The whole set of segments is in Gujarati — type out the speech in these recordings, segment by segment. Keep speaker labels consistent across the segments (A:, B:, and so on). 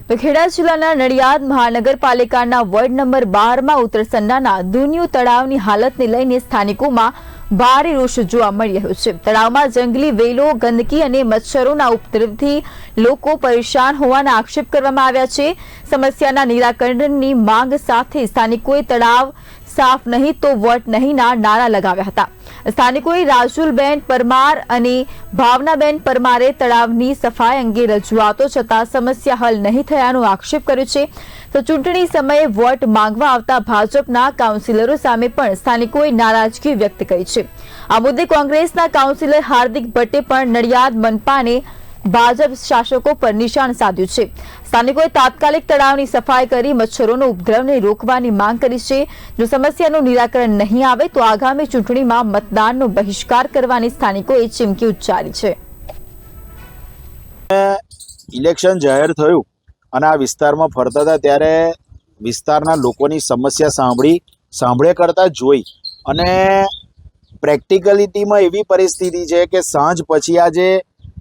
A: તો ખેડા જિલ્લાના નડિયાદ મહાનગરપાલિકાના વોર્ડ નંબર 12 માં ઉત્તરસન્નાના દુનિયું તળાવની હાલતને લઈને સ્થાનિકોમાં ભારે રોષ જોવા મળી રહ્યો છે। તળાવમાં જંગલી વેલો, ગંદકી અને મચ્છરોના ઉપદ્રવથી લોકો પરેશાન હોવાના આક્ષેપ કરવામાં આવ્યા છે। સમસ્યાના નિરાકરણની માંગ સાથે સ્થાનિકોએ તળાવ સાફ નહીં તો વોટ નહીંના નારા લગાવ્યા હતા। સ્થાનિકોએ રાજુલબેન પરમાર અને ભાવનાબેન પરમારે તળાવની સફાઈ અંગે રજૂઆતો છતાં સમસ્યા હલ નહીં થયાનો આક્ષેપ કર્યો છે। તો ચૂંટણી સમયે વોટ માંગવા આવતા ભાજપના કાઉન્સિલરો સામે પણ સ્થાનિકોએ નારાજગી વ્યક્ત કરી છે। આ મુદ્દે કોંગ્રેસના કાઉન્સિલર હાર્દિક ભટ્ટે પણ નડિયાદ મનપાને ભાજપ શાસકો પર નિશાન સાધ્યું છે। સ્થાનિકોએ તાત્કાલિક તળાવની સફાઈ કરી મચ્છરોનો ઉપદ્રવને રોકવાની માંગ કરી છે। જો સમસ્યાનું નિરાકરણ નહીં આવે તો આગામી ચૂંટણીમાં મતદાનનો બહિષ્કાર કરવાની સ્થાનિકોએ ચીમકી ઉચ્ચારી છે।
B: ઇલેક્શન જાહેર થયું અને આ વિસ્તારમાં ફરતા હતા ત્યારે વિસ્તારના લોકોની સમસ્યા સાંભળે કરતા જોઈ અને પ્રેક્ટિકલિટીમાં એવી પરિસ્થિતિ છે કે સાંજ પછી આ જે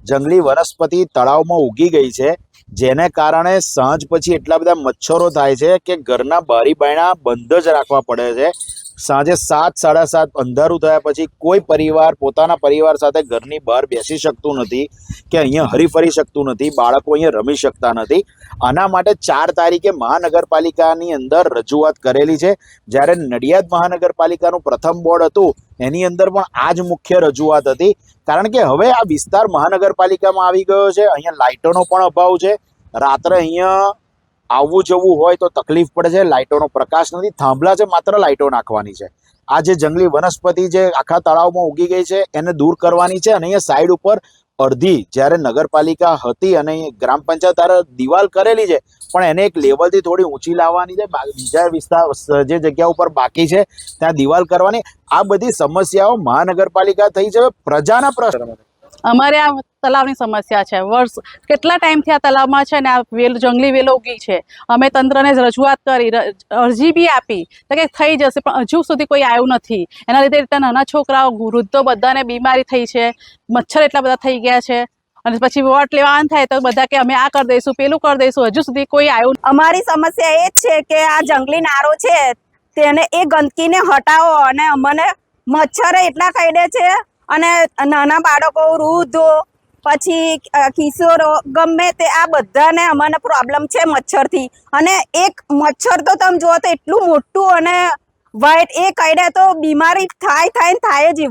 B: જંગલી વનસ્પતિ તળાવમાં ઉગી ગઈ છે, જેને કારણે સાંજ પછી એટલા બધા મચ્છરો થાય છે કે ઘરના બારી બારણા બંધ જ રાખવા પડે છે। સાંજે 7, 7:30 અંધારું થયા પછી કોઈ પરિવાર પોતાના પરિવાર સાથે ઘરની બહાર બેસી શકતું નથી કે અહીંયા હરીફરી શકતું નથી, બાળકો અહીંયા રમી શકતા નથી। આના માટે 4 તારીખે મહાનગરપાલિકાની અંદર રજૂઆત કરેલી છે। જ્યારે નડિયાદ મહાનગરપાલિકાનું પ્રથમ બોર્ડ હતું એની અંદર પણ આ જ મુખ્ય રજૂઆત હતી, કારણ કે હવે આ વિસ્તાર મહાનગરપાલિકામાં આવી ગયો છે। અહીંયા લાઇટોનો પણ અભાવ છે। રાત્રે અહીંયા આવવું જવું હોય તો તકલીફ પડે છે, લાઇટોનો પ્રકાશ નથી, થાંભલા છે, માત્ર લાઇટો નાખવાની છે। આ જે જંગલી વનસ્પતિ જે આખા તળાવમાં ઉગી ગઈ છે એને દૂર કરવાની છે। અને અહીંયા સાઈડ ઉપર અડધી જ્યારે નગરપાલિકા હતી અને ગ્રામ પંચાયત દ્વારા દિવાલ કરેલી છે, પણ એને એક લેવલથી થોડી ઊંચી લાવવાની છે। બીજા વિસ્તાર જે જગ્યા ઉપર બાકી છે ત્યાં દિવાલ કરવાની। આ બધી સમસ્યાઓ મહાનગરપાલિકા થઈ છે, પ્રજાના પ્રશ્ન।
C: અમારે આ તલાવની સમસ્યા છે। વર્ષ કેટલા ટાઈમથી આ તલાવમાં છે ને આ જંગલી વેલો ઉગી છે। અમે તંત્રને રજૂઆત કરી, અરજી બી આપી તો કે થઈ જશે, પણ હજુ સુધી કોઈ આવ્યું નથી। એના લીધે એટલા નાના છોકરાઓ, વૃદ્ધો બધાને બીમારી થઈ છે, મચ્છર એટલા બધા થઈ ગયા છે। અને પછી વોટ લેવાનું થાય તો બધા કે અમે આ કરી દઈશું, પેલું કરી દઈશું, હજુ સુધી કોઈ આવ્યું।
D: અમારી સમસ્યા એ જ છે કે આ જંગલી નારો છે તેને એ ગંદકીને હટાવો અને અમને મચ્છર એટલા કરડે છે અને નાના બાળકો, વૃદ્ધો, પછી કિશોરો, ગમે તે આ બધાને અમને પ્રોબ્લેમ છે મચ્છરથી। અને એક મચ્છર તો તમે જુઓ તો એટલું મોટું અને વ્હાઈટ એ કરડે તો બીમારી થાય જ।